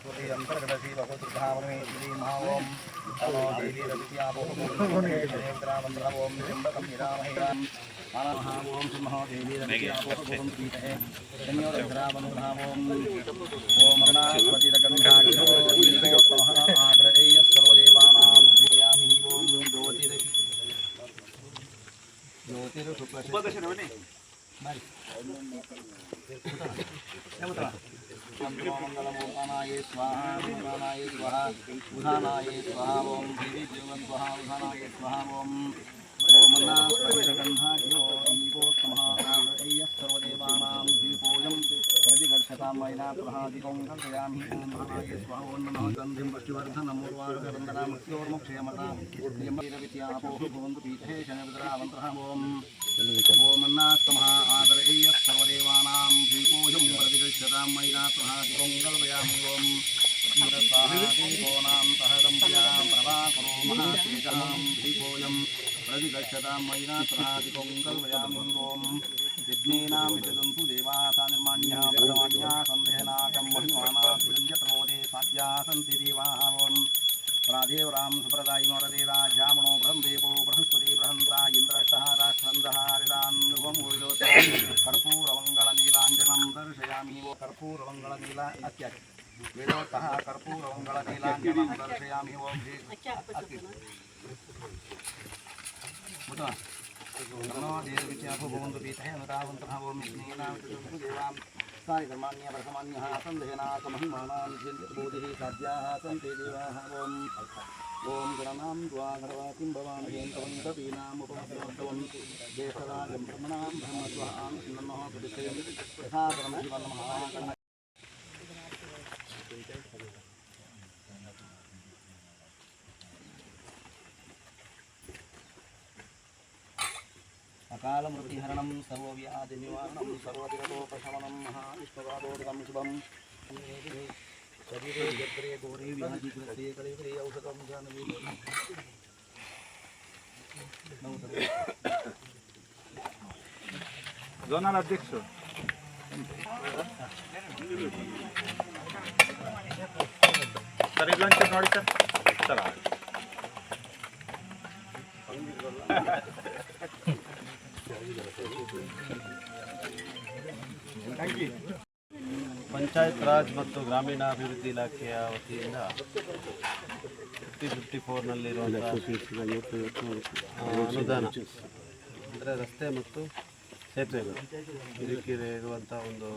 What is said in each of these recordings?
सरस्वती अंतर्गतसी भगवद्धावने श्री महाओम तनो देवी रविद्यापोम देवग्रामंद्रवोम त्र्यंबकं यजामहे महाओम महादेवी रविद्यापोम पीठे संयोगग्रामंद्रवोम ओम मरणापतिरगंधाग्नो विष्णुतमः आग्रहेय सर्वदेवानां ध्यायामि ओम ज्योतिरुपदर्शनवने मंगलमोकानाय स्वाहा मंगलानाय स्वाहा उधानाय स्वाहा ओम देवी जीवन स्वाहा उधानाय स्वाहा ओम ओमन्नास्पतिरगन्धाढ्यो दीपोत्तमः आग्रह्य सर्वदेवानां दीपोऽयं प्रतिगच्छतां वैनाप्रहादिकं कल्पयामि ओम महानाय स्वाहा ओम नमः गन्धिं पुष्टिवर्धनम् उर्वारुकवन्दनामुक्त्योर्मोक्षयमतां यमवीरविद्यापोः भवन्तु पीठे शनिभद्रावन्तः ओम ओमन्नास्तमः आग्रह्य सर्वदेवानां दीपोऽयं प्रतिगच्छतां वैनाप्रहादिकं कल्पयामि ओम दीपोनां सहदम्प्यां प्रभाकरो महातेजां दीपोऽयं प्रतिगच्छतां वैनाप्रहादिकं कल्पयामि ओम विघ्नेनामितन्तु देवासा निर्माण्यः प्रथमान्यः सन्देहनाकं महिमाना तिरञ्जतरोदे साध्या सन्ति देवाः ओम प्रादेवरां सुप्रदायि मोरदे राजामणो ब्रह्मदेवो बृहस्पति बृहन्ता इन्द्रष्टः राष्ट्रन्दः हरिरान् नृवमूर्धोत कर्पूरमङ्गलनीलाञ्जनं दर्शयामि वो कर्पूरमङ्गलनीला अत्याचि वेदोत्तः कर्पूरमङ्गलनीलाञ्जनं दर्शयामि ओम नमो देवविद्यापो भवन्तु पीठे अनुरावन्तः ओम विष्णेनामितन्तु देवां सायधर्माण्यः प्रथमान्यः सन्देहनाकमहिमानां बोधिः साध्याः सन्ति देवाः ओम ओम गणनां द्वा धर्वातिं भवामहें कवन्तपीनामुपमस्तवं ज्येष्ठराजं ब्रह्मणां ब्रह्मस्वाहां नमः प्रतिष्ठे यथा परमशिवनमः अकालमृत्युहरणं सर्वव्याधिनिवारणं सर्वविरलोपशमनं महाविष्णुवादोदकं शुभं शरीरे यत्रे घोरे व्याधिग्रस्ते कलेवरे औषधं जानवी जोनल अध्यक्ष सर इಲ್ಲೊಂಚು ನೋಡಿ ಸರ್ ಸರ್ ಪಂಚಾಯತ್ ರಾಜ್ ಮತ್ತು ಗ್ರಾಮೀಣಾಭಿವೃದ್ಧಿ ಇಲಾಖೆಯ ವತಿಯಿಂದ 54ನಲ್ಲಿರುವಂಥ ಅನುದಾನ ಅಂದರೆ ರಸ್ತೆ ಮತ್ತು ಸೇತುವೆಗಳು ಇದಕ್ಕೆ ಇರುವಂಥ ಒಂದು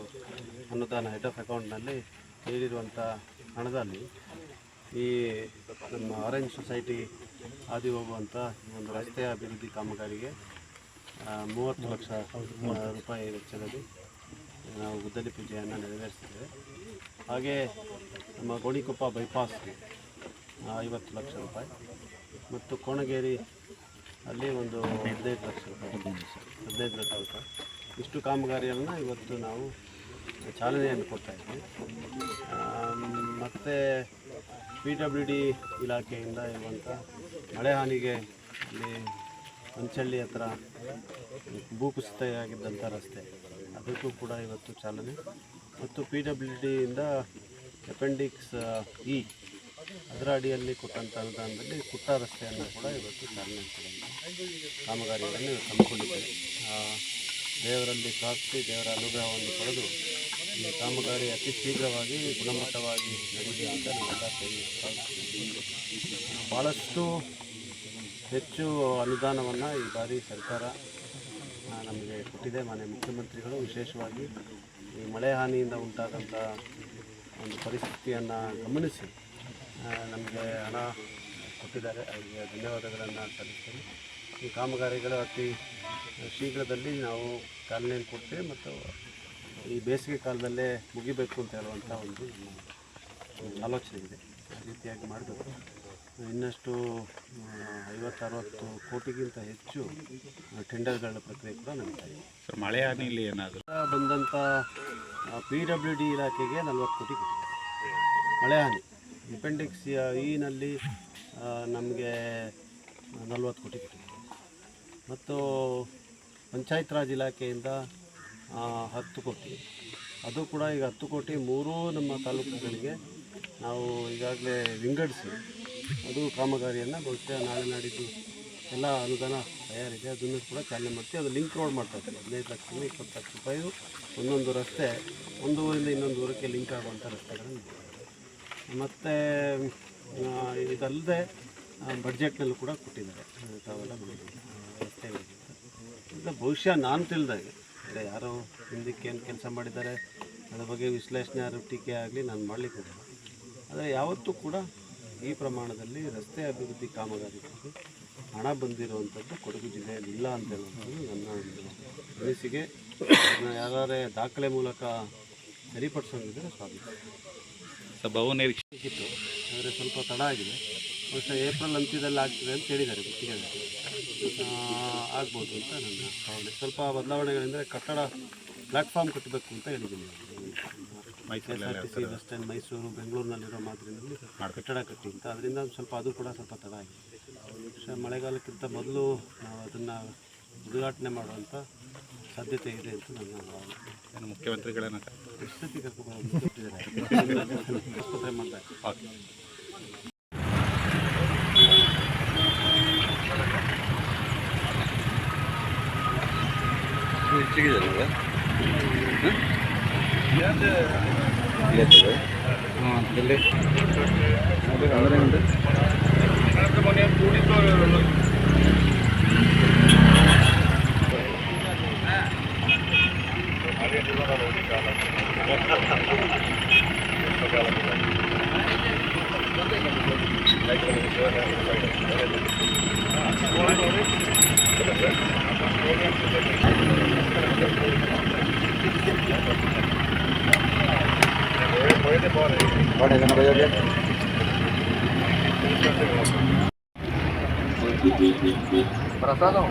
ಅನುದಾನ ಹೆಡ್ ಆಫ್ ಅಕೌಂಟ್ನಲ್ಲಿ ನೀಡಿರುವಂಥ ಹಣದಲ್ಲಿ ಈ ನಮ್ಮ ಆರೆಂಜ್ ಸೊಸೈಟಿ ಹಾದಿ ಹೋಗುವಂಥ ಒಂದು ರಸ್ತೆಯ ಅಭಿವೃದ್ಧಿ ಕಾಮಗಾರಿಗೆ 30 ಲಕ್ಷ ರೂಪಾಯಿ ವೆಚ್ಚದಲ್ಲಿ ನಾವು ಗುದ್ದಲಿ ಪೂಜೆಯನ್ನು ನೆರವೇರಿಸಿದ್ದೇವೆ. ಹಾಗೆ ನಮ್ಮ ಗೋಣಿಕೊಪ್ಪ ಬೈಪಾಸ್ಗೆ 50 ಲಕ್ಷ ರೂಪಾಯಿ ಮತ್ತು ಕೋಣಗೇರಿ ಅಲ್ಲಿ ಒಂದು 15 ಲಕ್ಷ ರೂಪಾಯಿ ಇಷ್ಟು ಕಾಮಗಾರಿಯನ್ನು ಇವತ್ತು ನಾವು ಚಾಲನೆಯನ್ನು ಕೊಡ್ತಾಯಿದ್ವಿ. ಮತ್ತು PWD ಇಲಾಖೆಯಿಂದ ಇರುವಂಥ ಮಳೆ ಹಾನಿಗೆ ಅಲ್ಲಿ ಮಂಚಳ್ಳಿ ಹತ್ರ ಭೂಕುಸಿತೆಯಾಗಿದ್ದಂಥ ರಸ್ತೆ ಅದಕ್ಕೂ ಕೂಡ ಇವತ್ತು ಚಾಲನೆ ಮತ್ತು PWDಯಿಂದ ಅಪೆಂಡಿಕ್ಸ್ ಇ ಅದರ ಅಡಿಯಲ್ಲಿ ಕೊಟ್ಟಂಥ ಅನುದಾನದಲ್ಲಿ ಕುಟ್ಟ ರಸ್ತೆಯನ್ನು ಕೂಡ ಇವತ್ತು ಚಾಲನೆ ಕಾಮಗಾರಿಗಳನ್ನು ಹಮ್ಮಿಕೊಂಡಿದ್ದೇವೆ. ದೇವರಲ್ಲಿ ಪ್ರಾರ್ಥಿಸಿ ದೇವರ ಅನುಗ್ರಹವನ್ನು ಪಡೆದು ಈ ಕಾಮಗಾರಿ ಅತಿ ಶೀಘ್ರವಾಗಿ ಗುಣಮಟ್ಟವಾಗಿ ನಡೆಯಲಿ ಅಂತ ನಾವೆಲ್ಲ ಭಾಳಷ್ಟು ಹೆಚ್ಚು ಅನುದಾನವನ್ನು ಈ ಬಾರಿ ಸರ್ಕಾರ ನಮಗೆ ಕೊಟ್ಟಿದೆ. ಮಾನ್ಯ ಮುಖ್ಯಮಂತ್ರಿಗಳು ವಿಶೇಷವಾಗಿ ಈ ಮಳೆ ಹಾನಿಯಿಂದ ಉಂಟಾದಂಥ ಒಂದು ಪರಿಸ್ಥಿತಿಯನ್ನು ಗಮನಿಸಿ ನಮಗೆ ಹಣ ಕೊಟ್ಟಿದ್ದಾರೆ. ಅವರಿಗೆ ಧನ್ಯವಾದಗಳನ್ನು ಸಲ್ಲಿಸ್ತೇನೆ. ಈ ಕಾಮಗಾರಿಗಳು ಅತಿ ಶೀಘ್ರದಲ್ಲಿ ನಾವು ಚಾಲನೆಯನ್ನು ಕೊಡ್ತೇವೆ ಮತ್ತು ಈ ಬೇಸಿಗೆ ಕಾಲದಲ್ಲೇ ಮುಗಿಬೇಕು ಅಂತ ಹೇಳುವಂಥ ಒಂದು ಆಲೋಚನೆ ಇದೆ. ಆ ರೀತಿಯಾಗಿ ಮಾಡಬೇಕು. ಇನ್ನಷ್ಟು 50-60 ಕೋಟಿಗಿಂತ ಹೆಚ್ಚು ಟೆಂಡರ್ಗಳ ಪ್ರಕ್ರಿಯೆ ಕೂಡ ನಡೀತಾ ಇದೆ. ಸರ್ ಮಳೆ ಹಾನಿಯಲ್ಲಿ ಏನಾದರೂ ಬಂದಂಥ PWD ಇಲಾಖೆಗೆ 40 ಕೋಟಿ ಕೊಟ್ಟಿದ್ದಾರೆ ಮಳೆ ಹಾನಿ. ಅಪೆಂಡಿಕ್ಸ್ ಇನಲ್ಲಿ ನಮಗೆ 40 ಕೋಟಿ ಕೊಟ್ಟಿದ್ದಾರೆ ಮತ್ತು ಪಂಚಾಯತ್ ರಾಜ್ ಇಲಾಖೆಯಿಂದ 10 ಕೋಟಿ. ಅದು ಕೂಡ ಈಗ 10 ಕೋಟಿ 3 ನಮ್ಮ ತಾಲೂಕುಗಳಿಗೆ ನಾವು ಈಗಾಗಲೇ ವಿಂಗಡಿಸಿ ಅದು ಕಾಮಗಾರಿಯನ್ನು ಬಹುಶಃ ನಾಳೆ ನಾಡಿದ್ದು ಎಲ್ಲ ಅನುದಾನ ತಯಾರಿದೆ, ಅದನ್ನು ಕೂಡ ಚಾಲನೆ ಮಾಡ್ತೀವಿ. ಅದು ಲಿಂಕ್ ರೋಡ್ ಮಾಡ್ತಾ ಇದ್ದೀವಿ. 15 ಲಕ್ಷ 20 ಲಕ್ಷ ರೂಪಾಯಿ ಒಂದೊಂದು ರಸ್ತೆ, ಒಂದು ಊರಿಂದ ಇನ್ನೊಂದು ಊರಕ್ಕೆ ಲಿಂಕ್ ಆಗುವಂಥ ರಸ್ತೆಗಳನ್ನು. ಮತ್ತು ಇದಲ್ಲದೆ ಬಡ್ಜೆಟ್ನಲ್ಲೂ ಕೂಡ ಕೊಟ್ಟಿದ್ದಾರೆ ತಾವೆಲ್ಲ ರಸ್ತೆಗಳಿಗೆ. ಈಗ ಬಹುಶಃ ನಾನು ತಿಳಿದಾಗೆ ಅಂದರೆ ಯಾರೋ ಹಿಂದಕ್ಕೆ ಏನು ಕೆಲಸ ಮಾಡಿದ್ದಾರೆ ಅದ್ರ ಬಗ್ಗೆ ವಿಶ್ಲೇಷಣೆ ಯಾರು ಟೀಕೆ ಆಗಲಿ ನಾನು ಮಾಡಲಿಕ್ಕೆ ಹೋಗಲ್ಲ. ಆದರೆ ಯಾವತ್ತೂ ಕೂಡ ಈ ಪ್ರಮಾಣದಲ್ಲಿ ರಸ್ತೆ ಅಭಿವೃದ್ಧಿ ಕಾಮಗಾರಿಗಳಿಗೆ ಹಣ ಬಂದಿರುವಂಥದ್ದು ಕೊಡಗು ಜಿಲ್ಲೆಯಲ್ಲಿ ಇಲ್ಲ ಅಂತ ಹೇಳುವಂಥದ್ದು ನನ್ನ ಒಂದು ಅನಿಸಿಕೆ. ಯಾರೇ ದಾಖಲೆ ಮೂಲಕ ಸರಿಪಡಿಸೋಂಗಿದ್ರೆ ಸ್ವಾಗತ. ಬಹು ನಿರೀಕ್ಷೆ ಇತ್ತು, ಆದರೆ ಸ್ವಲ್ಪ ತಡ ಆಗಿದೆ. ಬಹುಶಃ ಏಪ್ರಿಲ್ ಅಂತ್ಯದಲ್ಲಿ ಆಗ್ತದೆ ಅಂತ ಹೇಳಿದ್ದಾರೆ, ಗುತ್ತಿಗೆ ಆಗ್ಬೋದು ಅಂತ ನನ್ನ ಭಾವನೆ. ಸ್ವಲ್ಪ ಬದಲಾವಣೆಗಳೆಂದರೆ ಕಟ್ಟಡ ಪ್ಲ್ಯಾಟ್ಫಾರ್ಮ್ ಕಟ್ಟಬೇಕು ಅಂತ ಹೇಳಿದ್ದೀನಿ. KSRTC ಬಸ್ ಸ್ಟ್ಯಾಂಡ್ ಮೈಸೂರು ಬೆಂಗಳೂರಿನಲ್ಲಿರೋ ಮಾದರಿನಲ್ಲಿ ಕಟ್ಟಡ ಕಟ್ಟಿ ಅಂತ, ಅದರಿಂದ ಸ್ವಲ್ಪ ಅದು ಕೂಡ ಸ್ವಲ್ಪ ತಡ ಆಗಿದೆ. ಬಹುಶಃ ಮಳೆಗಾಲಕ್ಕಿಂತ ಮೊದಲು ನಾವು ಅದನ್ನು ಉದ್ಘಾಟನೆ ಮಾಡುವಂಥ ಸಾಧ್ಯತೆ ಇದೆ ಅಂತ ನನ್ನ ಭಾವನೆ. ಮುಖ್ಯಮಂತ್ರಿಗಳನ್ನ ಪರಿಸ್ಥಿತಿ ಕರ್ಕೊಂಡು ಆಸ್ಪತ್ರೆ ಮಾಡ್ತಾರೆ. ಓಕೆ. ప్రసాదం